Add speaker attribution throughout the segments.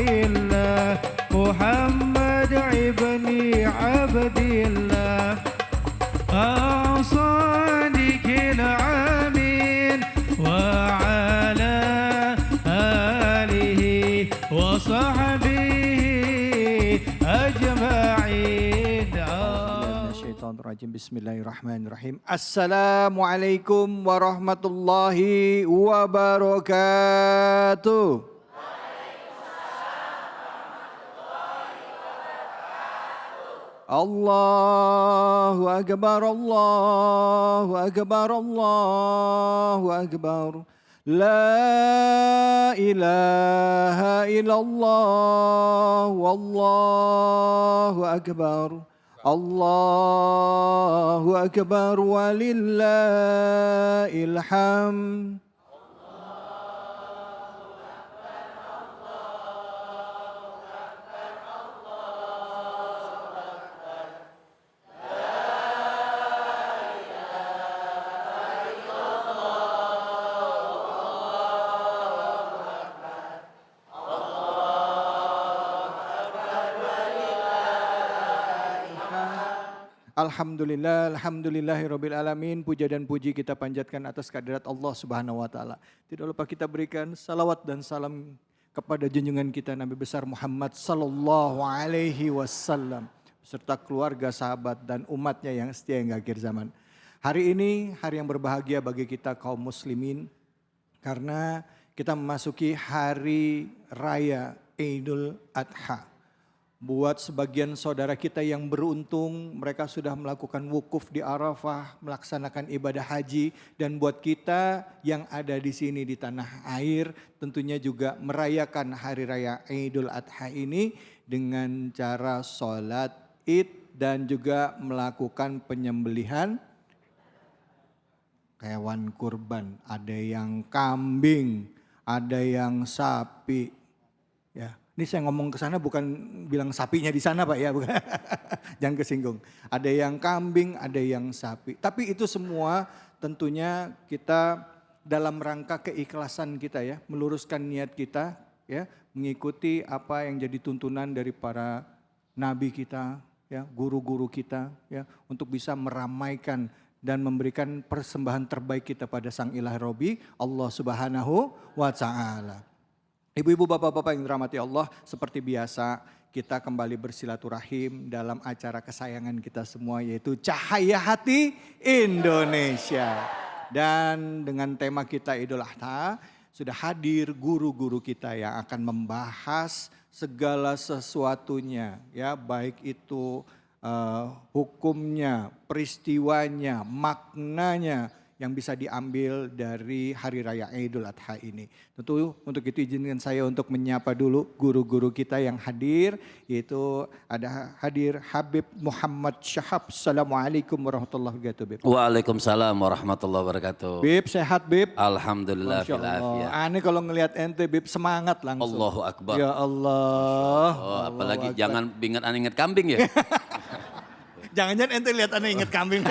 Speaker 1: الله محمد ابن عبد الله صادق العامين وعلى آله وصحبه أجمعين.
Speaker 2: Bismillahirrahmanirrahim. Assalamualaikum warahmatullahi wabarakatuh. Allahu akbar, Allahu akbar, Allahu akbar. La ilaha illallah, wallahu akbar. Allahu akbar walillahil hamd. Alhamdulillah, alhamdulillahirabbil alamin. Puja dan puji kita panjatkan atas kehadirat Allah Subhanahu wa taala. Tidak lupa kita berikan salawat dan salam kepada junjungan kita Nabi besar Muhammad sallallahu alaihi wasallam beserta keluarga, sahabat dan umatnya yang setia hingga akhir zaman. Hari ini hari yang berbahagia bagi kita kaum muslimin karena kita memasuki hari raya Idul Adha. Buat sebagian saudara kita yang beruntung, mereka sudah melakukan wukuf di Arafah, melaksanakan ibadah haji. Dan buat kita yang ada di sini di tanah air, tentunya juga merayakan hari raya Idul Adha ini dengan cara sholat id dan juga melakukan penyembelihan hewan kurban. Ada yang kambing, ada yang sapi, ya. Ini saya ngomong ke sana bukan bilang sapinya di sana Pak ya, bukan. Jangan kesinggung. Ada yang kambing, ada yang sapi. Tapi itu semua tentunya kita dalam rangka keikhlasan kita ya, meluruskan niat kita ya, mengikuti apa yang jadi tuntunan dari para nabi kita ya, guru-guru kita ya, untuk bisa meramaikan dan memberikan persembahan terbaik kita pada Sang Ilahi Robbi Allah Subhanahu wa taala. Ibu-ibu, bapak-bapak yang dirahmati Allah, seperti biasa kita kembali bersilaturahim dalam acara kesayangan kita semua yaitu Cahaya Hati Indonesia. Dan dengan tema kita Idul Adha sudah hadir guru-guru kita yang akan membahas segala sesuatunya ya, baik itu hukumnya, peristiwanya, maknanya yang bisa diambil dari Hari Raya Idul Adha ini. Tentu untuk itu izinkan saya untuk menyapa dulu guru-guru kita yang hadir, yaitu ada hadir Habib Muhammad Syahab. Assalamualaikum warahmatullahi wabarakatuh, Bib.
Speaker 3: Waalaikumsalam warahmatullahi wabarakatuh.
Speaker 2: Bib sehat, Bib?
Speaker 3: Alhamdulillah fil afiyah.
Speaker 2: Aneh kalau ngelihat ente, Bib, semangat langsung.
Speaker 3: Allahu Akbar.
Speaker 2: Ya Allah.
Speaker 3: Oh, apalagi Akbar. Jangan inget kambing ya.
Speaker 2: Jangan-jangan ente lihat aneh inget kambing.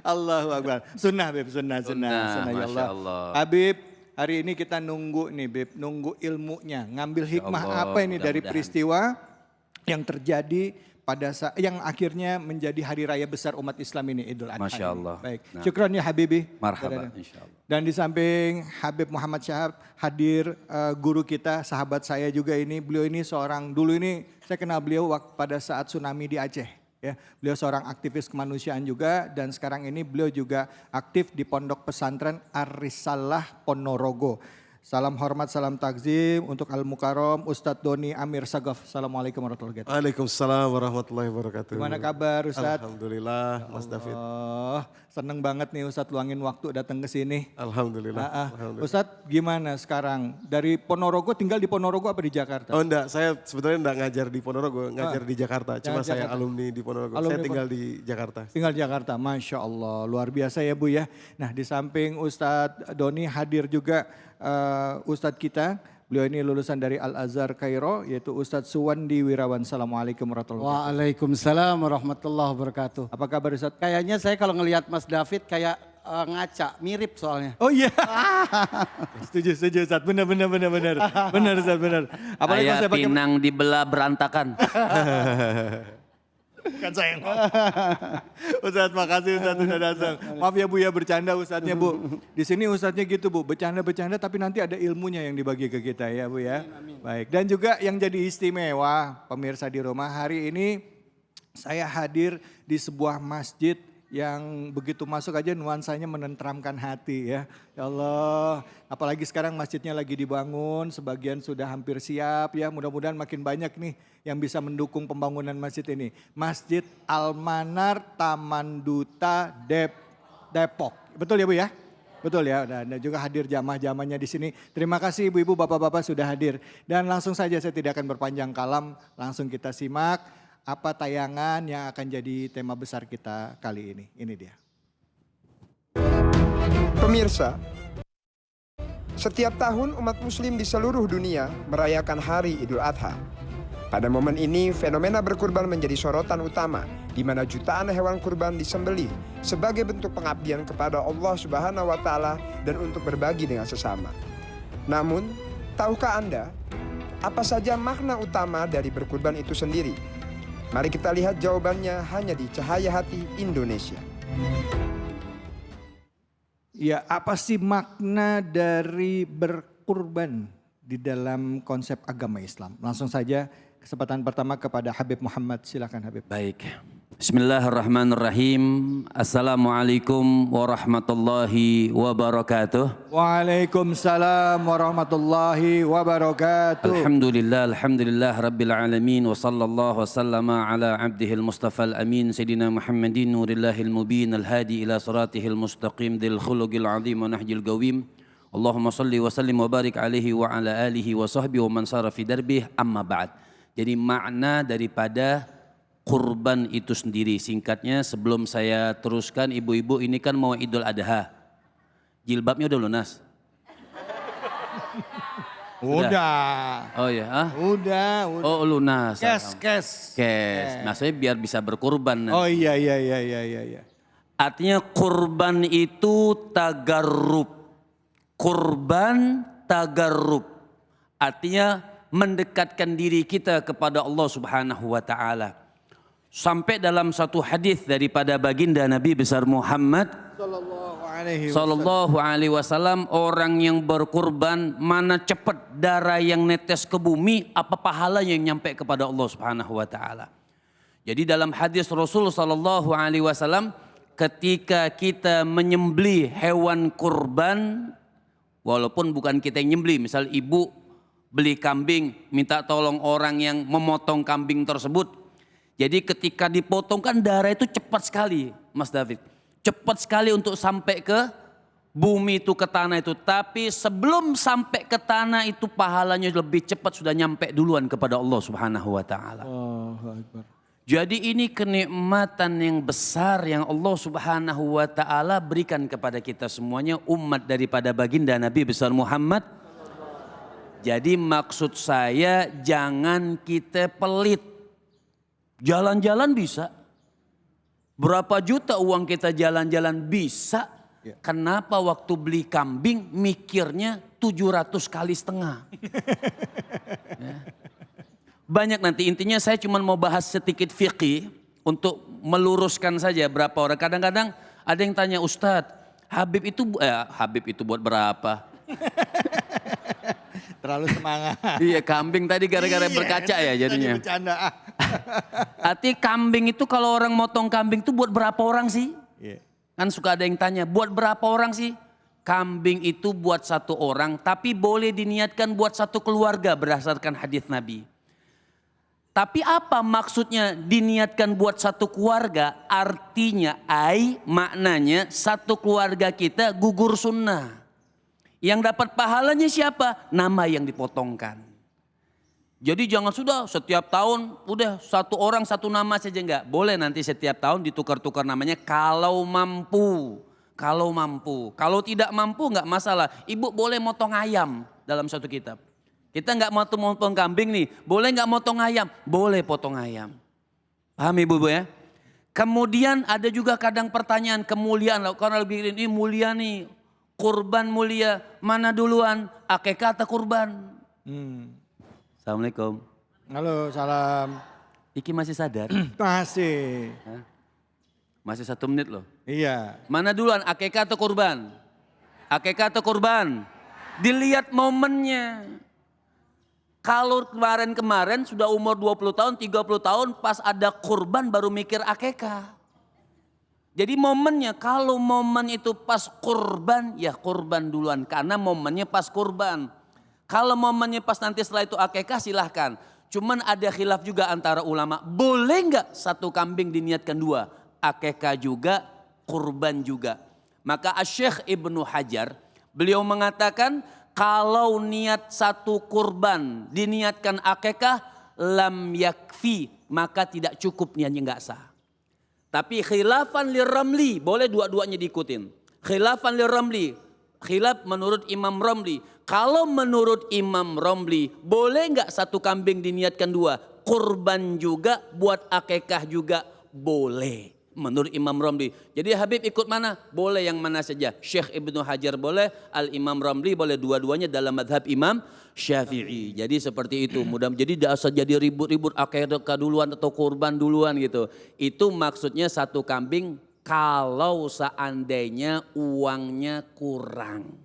Speaker 2: Allahu Akbar. Sunnah Bib, sunnah ya Allah. Habib, hari ini kita nunggu nih Bib, nunggu ilmunya. Ngambil hikmah apa ini dari peristiwa yang terjadi pada saat yang akhirnya menjadi hari raya besar umat Islam ini, Idul Adha.
Speaker 3: Masya Allah.
Speaker 2: Baik, syukran ya Habibi.
Speaker 3: Marhaban, insyaallah.
Speaker 2: Dan di samping Habib Muhammad Syahab hadir guru kita, sahabat saya juga ini. Beliau ini seorang, dulu ini saya kenal beliau pada saat tsunami di Aceh. Ya, beliau seorang aktivis kemanusiaan juga dan sekarang ini beliau juga aktif di Pondok Pesantren Ar-Risalah Ponorogo. Salam hormat, salam takzim untuk Al-Mukarram Ustadz Doni Amir Sagaf. Assalamualaikum warahmatullahi wabarakatuh.
Speaker 4: Waalaikumsalam warahmatullahi wabarakatuh.
Speaker 2: Gimana kabar Ustadz?
Speaker 4: Alhamdulillah Mas David.
Speaker 2: Seneng banget nih Ustadz luangin waktu datang ke sini.
Speaker 4: Alhamdulillah. Alhamdulillah.
Speaker 2: Ustadz gimana sekarang? Dari Ponorogo, tinggal di Ponorogo apa di Jakarta?
Speaker 4: Oh enggak, saya sebetulnya enggak ngajar di Ponorogo, ngajar di Jakarta. Cuma saya alumni di Ponorogo, saya tinggal di Jakarta.
Speaker 2: Tinggal di Jakarta, Masya Allah. Luar biasa ya Bu ya. Nah di samping Ustadz Doni hadir juga Ustadz kita. Beliau ini lulusan dari Al-Azhar Kairo, yaitu Ustadz Suwandi Wirawan. Assalamualaikum warahmatullahi wabarakatuh.
Speaker 5: Waalaikumsalam warahmatullahi wabarakatuh.
Speaker 2: Apa kabar Ustadz?
Speaker 5: Kayaknya saya kalau ngelihat Mas David kayak ngaca, mirip soalnya.
Speaker 2: Oh iya. Setuju Ustaz. Benar. Benar Ustaz, benar. Apalagi kalau
Speaker 3: Kayak
Speaker 2: saya pakai
Speaker 3: pinang dibelah berantakan.
Speaker 2: kan saya Ustaz, makasih Ustaz sudah datang. Maaf ya Bu ya, bercanda Ustaznya Bu. Di sini Ustaznya gitu Bu, bercanda tapi nanti ada ilmunya yang dibagi ke kita ya Bu ya. Baik, dan juga yang jadi istimewa pemirsa di rumah, hari ini saya hadir di sebuah masjid yang begitu masuk aja nuansanya menenteramkan hati ya. Ya Allah, apalagi sekarang masjidnya lagi dibangun, sebagian sudah hampir siap ya. Mudah-mudahan makin banyak nih yang bisa mendukung pembangunan masjid ini. Masjid Al-Manar Taman Duta Depok. Betul ya Bu ya? Betul ya, dan juga hadir jamaah-jamaahnya di sini. Terima kasih ibu-ibu, bapak-bapak sudah hadir. Dan langsung saja saya tidak akan berpanjang kalam, langsung kita simak apa tayangan yang akan jadi tema besar kita kali ini. Ini dia.
Speaker 6: Pemirsa, setiap tahun umat muslim di seluruh dunia merayakan hari Idul Adha. Pada momen ini, fenomena berkurban menjadi sorotan utama, di mana jutaan hewan kurban disembelih sebagai bentuk pengabdian kepada Allah Subhanahu wa Ta'ala dan untuk berbagi dengan sesama. Namun, tahukah Anda apa saja makna utama dari berkurban itu sendiri? Mari kita lihat jawabannya hanya di Cahaya Hati Indonesia.
Speaker 2: Ya, apa sih makna dari berkurban di dalam konsep agama Islam? Langsung saja kesempatan pertama kepada Habib Muhammad, silakan Habib.
Speaker 3: Baik. Bismillahirrahmanirrahim. Assalamualaikum warahmatullahi wabarakatuh.
Speaker 2: Waalaikumsalam warahmatullahi wabarakatuh.
Speaker 3: Alhamdulillah rabbil alamin wa sallallahu wasallama ala abdihil mustafal amin sayyidina Muhammadin nurillahil mubin al-hadi ila siratihil mustaqim dil khuluqil azim wa nahjil qawim. Allahumma salli wa sallim wa barik alaihi wa ala alihi wa sahbihi wa man sara fi darbih, amma ba'd. Jadi makna daripada kurban itu sendiri, singkatnya sebelum saya teruskan, ibu-ibu ini kan mau Idul Adha. Jilbabnya udah lunas?
Speaker 2: Udah.
Speaker 3: Oh ya?
Speaker 2: Udah.
Speaker 3: Oh lunas.
Speaker 2: Kes.
Speaker 3: Maksudnya biar bisa berkurban.
Speaker 2: Oh iya.
Speaker 3: Artinya kurban itu tagarrub. Kurban tagarrub. Artinya mendekatkan diri kita kepada Allah Subhanahu wa Ta'ala. Sampai dalam satu hadis daripada baginda Nabi besar Muhammad sallallahu alaihi wasallam, orang yang berkurban mana cepat darah yang netes ke bumi, apa pahalanya yang nyampe kepada Allah Subhanahu wa Ta'ala. Jadi dalam hadis Rasul sallallahu alaihi wasallam, ketika kita menyembelih hewan kurban, walaupun bukan kita yang nyembelih, misal ibu beli kambing, minta tolong orang yang memotong kambing tersebut. Jadi ketika dipotongkan darah itu cepat sekali, Mas David. Cepat sekali untuk sampai ke bumi itu, ke tanah itu. Tapi sebelum sampai ke tanah itu pahalanya lebih cepat, sudah nyampe duluan kepada Allah Subhanahu wa Ta'ala. Jadi ini kenikmatan yang besar yang Allah Subhanahu wa Ta'ala berikan kepada kita semuanya, umat daripada baginda Nabi besar Muhammad. Jadi maksud saya jangan kita pelit. Jalan-jalan bisa. Berapa juta uang kita jalan-jalan bisa. Ya. Kenapa waktu beli kambing mikirnya 700 kali setengah. Ya. Banyak nanti, intinya saya cuma mau bahas sedikit fikih untuk meluruskan saja berapa orang. Kadang-kadang ada yang tanya, Ustadz, Habib itu buat berapa?
Speaker 2: Terlalu semangat.
Speaker 3: Iya, kambing tadi gara-gara berkaca ya jadinya.
Speaker 2: Bercanda.
Speaker 3: Arti kambing itu kalau orang motong kambing itu buat berapa orang sih?
Speaker 2: Yeah.
Speaker 3: Kan suka ada yang tanya, buat berapa orang sih? Kambing itu buat satu orang, tapi boleh diniatkan buat satu keluarga berdasarkan hadis Nabi. Tapi apa maksudnya diniatkan buat satu keluarga? Artinya, maknanya satu keluarga kita gugur sunnah. Yang dapat pahalanya siapa? Nama yang dipotongkan. Jadi jangan sudah setiap tahun udah satu orang satu nama saja, enggak. Boleh nanti setiap tahun ditukar-tukar namanya kalau mampu. Kalau mampu. Kalau tidak mampu enggak masalah. Ibu boleh motong ayam dalam satu kitab. Kita enggak mau motong kambing nih. Boleh enggak motong ayam? Boleh potong ayam. Paham ibu-ibu ya? Kemudian ada juga kadang pertanyaan kemuliaan. Karena lebih ini mulia nih. Kurban mulia. Mana duluan? Akikah atau kurban? Assalamualaikum.
Speaker 2: Halo, salam.
Speaker 3: Iki masih sadar?
Speaker 2: Masih.
Speaker 3: Hah? Masih 1 menit loh.
Speaker 2: Iya.
Speaker 3: Mana duluan? Akikah atau kurban? Akikah atau kurban? Dilihat momennya. Kalau kemarin sudah umur 20 tahun, 30 tahun pas ada kurban baru mikir akikah. Jadi momennya, kalau momen itu pas kurban, ya kurban duluan. Karena momennya pas kurban. Kalau momennya pas nanti setelah itu akikah silahkan. Cuman ada khilaf juga antara ulama. Boleh nggak 1 kambing diniatkan 2? Akikah juga, kurban juga. Maka Asy-Syaikh Ibnu Hajar, beliau mengatakan, kalau niat 1 kurban diniatkan akikah lam yakfi, maka tidak cukup niatnya nggak sah. Tapi khilafan liramli, boleh dua-duanya diikutin. Khilafan liramli, khilaf menurut Imam Ramli. Kalau menurut Imam Ramli, boleh nggak 1 kambing diniatkan 2? Kurban juga, buat akikah juga boleh. Menurut Imam Ramli. Jadi Habib ikut mana? Boleh yang mana saja. Syekh Ibnu Hajar boleh, Al-Imam Ramli boleh, dua-duanya dalam madhab Imam Syafi'i. Jadi seperti itu. Jadi tidak usah jadi ribut-ribut akikah duluan atau kurban duluan gitu. Itu maksudnya 1 kambing kalau seandainya uangnya kurang.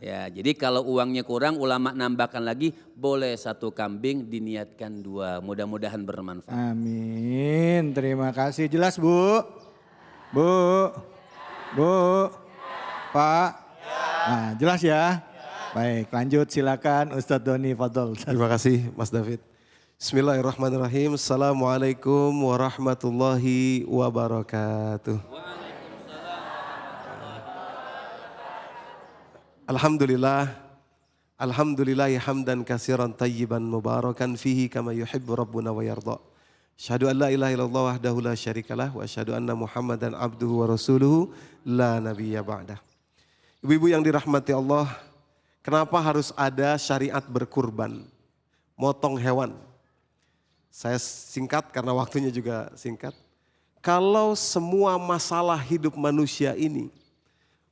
Speaker 3: Ya, jadi kalau uangnya kurang, ulama nambahkan lagi, boleh 1 kambing diniatkan 2. Mudah-mudahan bermanfaat.
Speaker 2: Amin. Terima kasih. Jelas Bu? Bu? Bu? Pak? Nah, jelas ya? Baik, lanjut silakan Ustadz Doni Fadol.
Speaker 4: Terima kasih Mas David. Bismillahirrahmanirrahim. Assalamualaikum warahmatullahi wabarakatuh. Alhamdulillah, alhamdulillahi hamdan katsiran tayyiban mubarakan fihi kama yuhibbu rabbuna wa yarda. Asyhadu an la ilaha illallah wahdahu la syarikalah wa asyhadu anna Muhammadan abduhu wa rasuluhu la nabiyya ba'dah. Ibu-ibu yang dirahmati Allah, kenapa harus ada syariat berkurban, motong hewan? Saya singkat karena waktunya juga singkat. Kalau semua masalah hidup manusia ini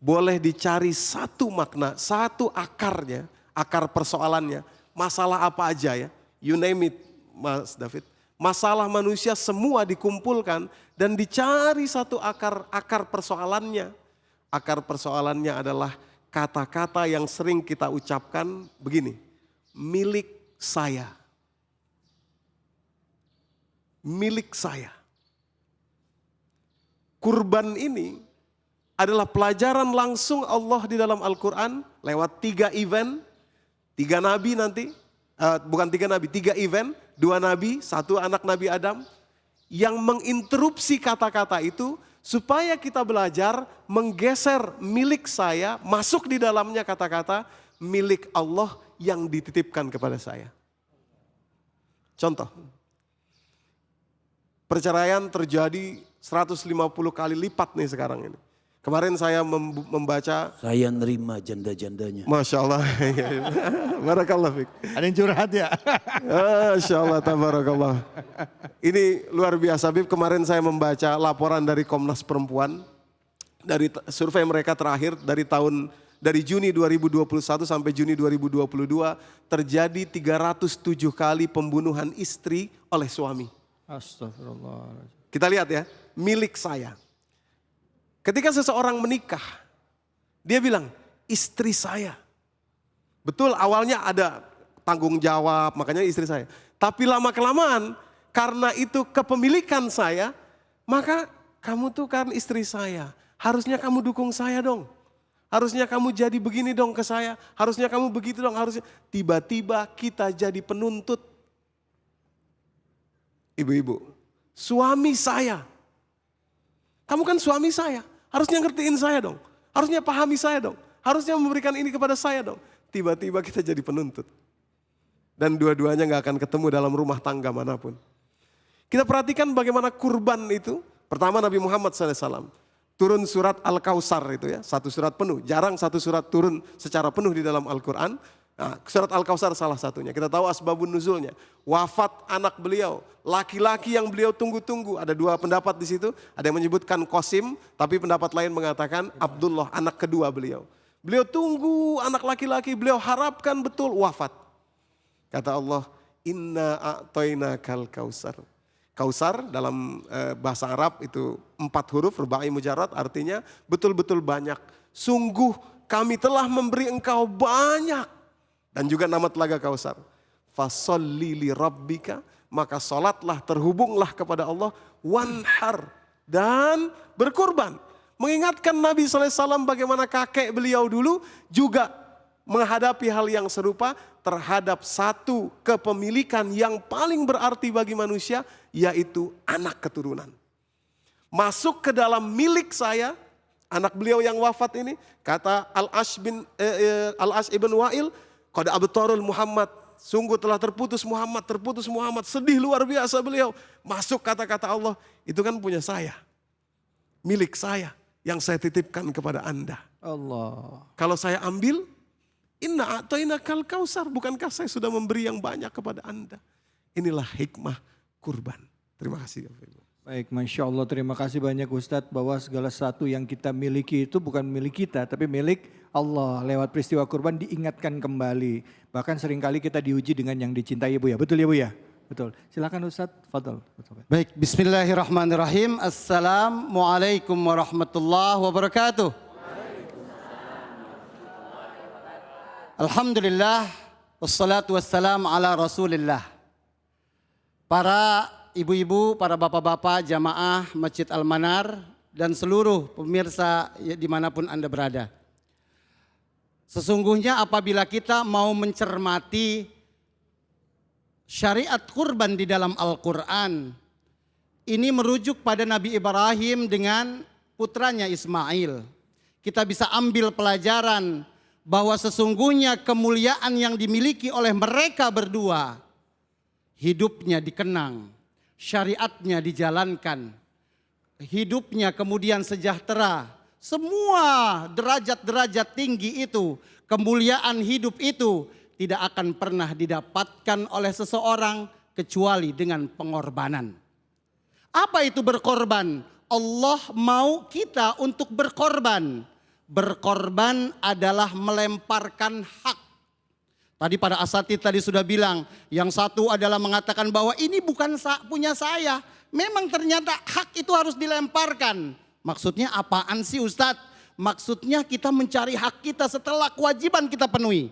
Speaker 4: boleh dicari 1 makna, 1 akarnya, akar persoalannya. Masalah apa aja ya, you name it Mas David. Masalah manusia semua dikumpulkan dan dicari 1 akar persoalannya. Akar persoalannya adalah kata-kata yang sering kita ucapkan begini, milik saya. Milik saya. Kurban ini adalah pelajaran langsung Allah di dalam Al-Quran lewat 3 event, 3 nabi nanti, bukan 3 nabi, 3 event, 2 nabi, 1 anak Nabi Adam yang menginterupsi kata-kata itu supaya kita belajar menggeser milik saya, masuk di dalamnya kata-kata milik Allah yang dititipkan kepada saya. Contoh, perceraian terjadi 150 kali lipat nih sekarang ini. Kemarin saya membaca.
Speaker 3: Saya nerima janda-jandanya.
Speaker 4: Masya Allah. Barakallah Fik.
Speaker 2: Ada yang curhat ya?
Speaker 4: Masya Allah, tabarakallah. Ini luar biasa Bib. Kemarin saya membaca laporan dari Komnas Perempuan. Dari survei mereka terakhir dari Juni 2021 sampai Juni 2022. Terjadi 307 kali pembunuhan istri oleh suami.
Speaker 2: Astagfirullah.
Speaker 4: Kita lihat ya, milik saya. Ketika seseorang menikah, dia bilang, istri saya. Betul awalnya ada tanggung jawab, makanya istri saya. Tapi lama-kelamaan, karena itu kepemilikan saya, maka kamu tuh kan istri saya. Harusnya kamu dukung saya dong. Harusnya kamu jadi begini dong ke saya. Harusnya kamu begitu dong. Harusnya tiba-tiba kita jadi penuntut. Ibu-ibu, suami saya. Kamu kan suami saya. Harusnya ngertiin saya dong. Harusnya pahami saya dong. Harusnya memberikan ini kepada saya dong. Tiba-tiba kita jadi penuntut. Dan dua-duanya gak akan ketemu dalam rumah tangga manapun. Kita perhatikan bagaimana kurban itu. Pertama Nabi Muhammad SAW. Turun surat Al-Kautsar itu ya. 1 surat penuh. Jarang 1 surat turun secara penuh di dalam Al-Quran. Nah, surat Al-Kautsar salah satunya. Kita tahu asbabun nuzulnya. Wafat anak beliau, laki-laki yang beliau tunggu-tunggu. Ada dua pendapat di situ. Ada yang menyebutkan Qasim, tapi pendapat lain mengatakan Abdullah, anak kedua beliau. Beliau tunggu anak laki-laki, beliau harapkan betul wafat. Kata Allah, inna a'tainakal kausar. Kausar dalam bahasa Arab itu 4 huruf, rubai mujarrad, artinya betul-betul banyak. Sungguh kami telah memberi engkau banyak. Dan juga nama telaga Kausar. Fasolli li rabbika, maka salatlah, terhubunglah kepada Allah. Wanhar, dan berkurban. Mengingatkan Nabi SAW bagaimana kakek beliau dulu juga menghadapi hal yang serupa terhadap satu kepemilikan yang paling berarti bagi manusia, yaitu anak keturunan. Masuk ke dalam milik saya, anak beliau yang wafat ini, kata Al-Ash ibn Wa'il, qad abtarul Muhammad, sungguh telah terputus Muhammad, sedih luar biasa beliau. Masuk kata-kata Allah, itu kan punya saya, milik saya yang saya titipkan kepada Anda.
Speaker 2: Allah.
Speaker 4: Kalau saya ambil, inna a'tainakal kausar, bukankah saya sudah memberi yang banyak kepada Anda? Inilah hikmah kurban. Terima kasih.
Speaker 2: Baik, Masya Allah, terima kasih banyak Ustadz, bahwa segala sesuatu yang kita miliki itu bukan milik kita, tapi milik Allah. Lewat peristiwa kurban diingatkan kembali. Bahkan seringkali kita diuji dengan yang dicintai ya Bu ya. Betul ya Bu ya? Betul. Silakan Ustadz, fadhol.
Speaker 5: Baik, bismillahirrahmanirrahim. Assalamualaikum warahmatullahi wabarakatuh. Alhamdulillah, wassalatu wassalam ala rasulillah. Para ibu-ibu, para bapak-bapak, jamaah Masjid Al-Manar, dan seluruh pemirsa dimanapun Anda berada. Sesungguhnya apabila kita mau mencermati syariat kurban di dalam Al-Quran, ini merujuk pada Nabi Ibrahim dengan putranya Ismail. Kita bisa ambil pelajaran bahwa sesungguhnya kemuliaan yang dimiliki oleh mereka berdua, hidupnya dikenang, syariatnya dijalankan, hidupnya kemudian sejahtera. Semua derajat-derajat tinggi itu, kemuliaan hidup itu tidak akan pernah didapatkan oleh seseorang kecuali dengan pengorbanan. Apa itu berkorban? Allah mau kita untuk berkorban. Berkorban adalah melemparkan hak. Tadi para asatidz tadi sudah bilang, yang satu adalah mengatakan bahwa ini bukan punya saya. Memang ternyata hak itu harus dilemparkan. Maksudnya apaan sih Ustadz? Maksudnya kita mencari hak kita setelah kewajiban kita penuhi.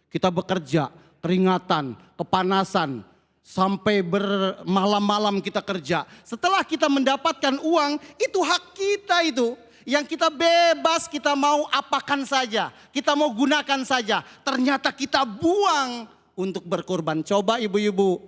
Speaker 5: Kita bekerja, keringatan, kepanasan, sampai bermalam-malam kita kerja. Setelah kita mendapatkan uang, itu hak kita itu. Yang kita bebas, kita mau apakan saja, kita mau gunakan saja. Ternyata kita buang untuk berkorban. Coba ibu-ibu,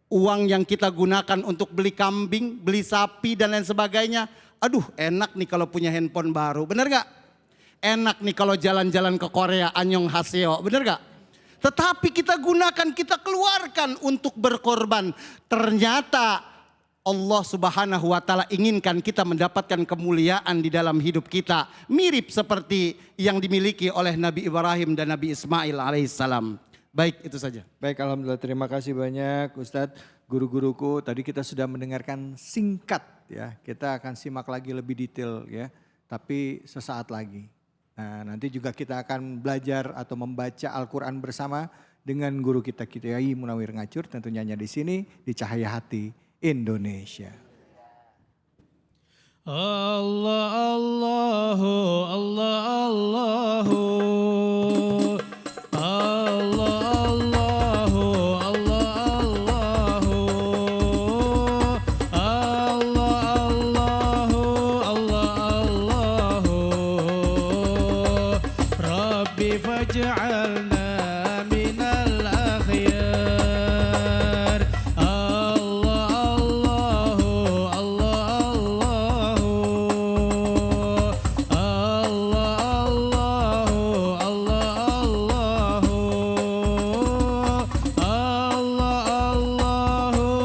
Speaker 5: uang yang kita gunakan untuk beli kambing, beli sapi dan lain sebagainya. Aduh enak nih kalau punya handphone baru, bener gak? Enak nih kalau jalan-jalan ke Korea, annyeonghaseyo, bener gak? Tetapi kita gunakan, kita keluarkan untuk berkorban. Ternyata Allah Subhanahu wa Ta'ala inginkan kita mendapatkan kemuliaan di dalam hidup kita. Mirip seperti yang dimiliki oleh Nabi Ibrahim dan Nabi Ismail alaihissalam. Baik, itu saja.
Speaker 2: Baik, alhamdulillah, terima kasih banyak Ustadz. Guru-guruku, tadi kita sudah mendengarkan singkat ya. Kita akan simak lagi lebih detail ya. Tapi sesaat lagi. Nah, nanti juga kita akan belajar atau membaca Al-Quran bersama dengan guru kita Kiai Munawir Ngacur, tentunya hanya di sini di Cahaya Hati Indonesia.
Speaker 1: Allah Allahu Allah Allahu